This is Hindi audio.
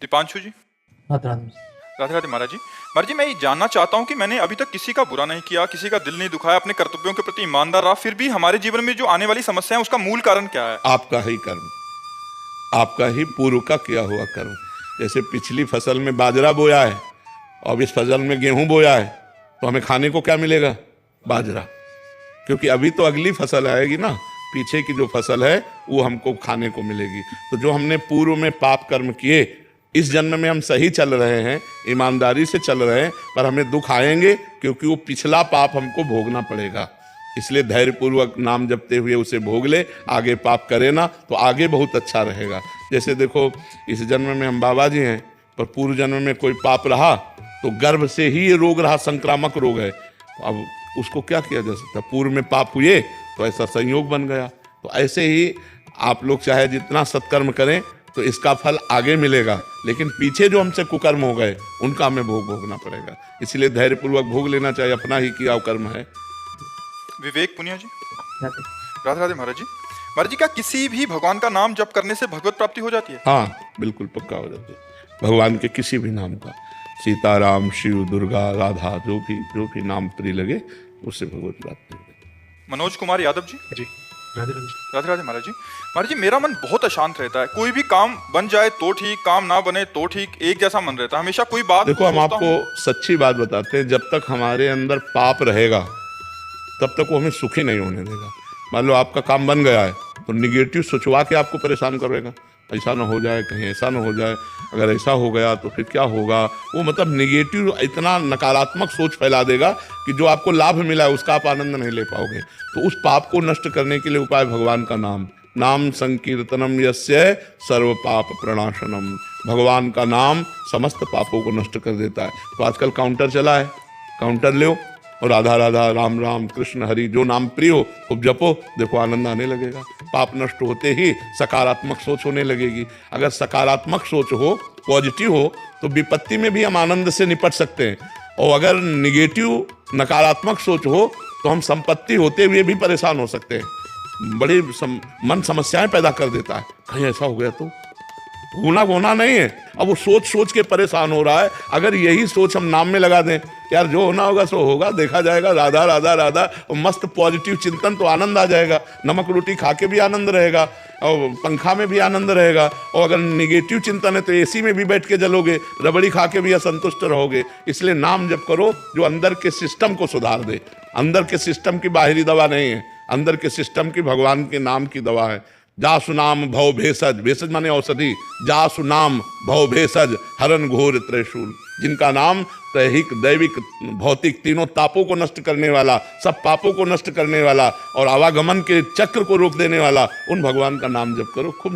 दीपांशु जी। राधे राधे। राधे राधे महाराज जी। महाराज जी, मैं ये जानना चाहता हूँ कि मैंने अभी तक किसी का बुरा नहीं किया, किसी का दिल नहीं दुखाया, अपने कर्तव्यों के प्रति ईमानदार रहा, फिर भी हमारे जीवन में जो आने वाली समस्या है उसका मूल कारण क्या है? आपका ही कर्म, आपका ही पूर्व का किया हुआ कर्म। जैसे पिछली फसल में बाजरा बोया है और इस फसल में गेहूं बोया है, तो हमें खाने को क्या मिलेगा? बाजरा। क्योंकि अभी तो अगली फसल आएगी ना, पीछे की जो फसल है वो हमको खाने को मिलेगी। तो जो हमने पूर्व में पाप कर्म किए, इस जन्म में हम सही चल रहे हैं, ईमानदारी से चल रहे हैं, पर हमें दुख आएंगे क्योंकि वो पिछला पाप हमको भोगना पड़ेगा। इसलिए धैर्यपूर्वक नाम जपते हुए उसे भोग ले, आगे पाप करे ना तो आगे बहुत अच्छा रहेगा। जैसे देखो, इस जन्म में हम बाबा जी हैं, पर पूर्व जन्म में कोई पाप रहा तो गर्भ से ही ये रोग रहा, संक्रामक रोग है। अब उसको क्या किया जा सकता? पूर्व में पाप हुए तो ऐसा संयोग बन गया। तो ऐसे ही आप लोग चाहे जितना सत्कर्म करें तो इसका फल आगे मिलेगा, लेकिन पीछे जो हमसे कुकर्म हो गए उनका हमें भोगना पड़ेगा। इसलिए धैर्यपूर्वक भोग लेना चाहिए, अपना ही किया कर्म है। विवेक पुनिया जी। राधे। राधे राधे महाराज जी। महाराज जी, क्या किसी भी भगवान का नाम जप करने से भगवत प्राप्ति हो जाती है? हाँ, बिल्कुल पक्का हो जाती है। भगवान के किसी भी नाम का, सीताराम, शिव, दुर्गा, राधा, जो भी नाम प्रिय लगे उससे भगवत प्राप्ति हो जाती है। मनोज कुमार यादव जी। जी। राधे राधे। राधे राधे महाराज जी। महाराज जी, मेरा मन बहुत अशांत रहता है। कोई भी काम बन जाए तो ठीक, काम ना बने तो ठीक, एक जैसा मन रहता है। हमेशा कोई बात देखो, हम सोचता आपको हूँ। सच्ची बात बताते हैं, जब तक हमारे अंदर पाप रहेगा तब तक वो हमें सुखी नहीं होने देगा। मान लो आपका काम बन गया है तो निगेटिव सोचवा के आपको परेशान करेगा, ऐसा ना हो जाए, कहीं ऐसा ना हो जाए, अगर ऐसा हो गया तो फिर क्या होगा। वो मतलब निगेटिव इतना नकारात्मक सोच फैला देगा कि जो आपको लाभ मिला है उसका आप आनंद नहीं ले पाओगे। तो उस पाप को नष्ट करने के लिए उपाय भगवान का नाम। नाम संकीर्तनम यस्य सर्व पाप प्रणाशनम। भगवान का नाम समस्त पापों को नष्ट कर देता है। तो आजकल काउंटर चला है, काउंटर लो और राधा राधा, राम राम, कृष्ण हरि, जो नाम प्रिय हो खूब जपो, देखो आनंद आने लगेगा। पाप नष्ट होते ही सकारात्मक सोच होने लगेगी। अगर सकारात्मक सोच हो, पॉजिटिव हो, तो विपत्ति में भी हम आनंद से निपट सकते हैं। और अगर निगेटिव, नकारात्मक सोच हो तो हम संपत्ति होते हुए भी परेशान हो सकते हैं। बड़ी मन समस्याएं पैदा कर देता है। कहीं ऐसा हो गया तो होना नहीं है। अब वो सोच के परेशान हो रहा है। अगर यही सोच हम नाम में लगा दें, यार जो होना होगा सो होगा, देखा जाएगा, राधा राधा राधा, और मस्त पॉजिटिव चिंतन, तो आनंद आ जाएगा। नमक रोटी खा के भी आनंद रहेगा और पंखा में भी आनंद रहेगा। और अगर निगेटिव चिंतन है तो एसी में भी बैठ के जलोगे, रबड़ी खा के भी असंतुष्ट रहोगे। इसलिए नाम जप करो जो अंदर के सिस्टम को सुधार दे। अंदर के सिस्टम की बाहरी दवा नहीं है, अंदर के सिस्टम की भगवान के नाम की दवा है। जासु नाम भव भेषज, भेषज माने औषधि, जासु नाम भव भेषज हरन घोर त्रिशूल। जिनका नाम दैहिक, दैविक, भौतिक तीनों तापों को नष्ट करने वाला, सब पापों को नष्ट करने वाला और आवागमन के चक्र को रोक देने वाला, उन भगवान का नाम जप करो, खूब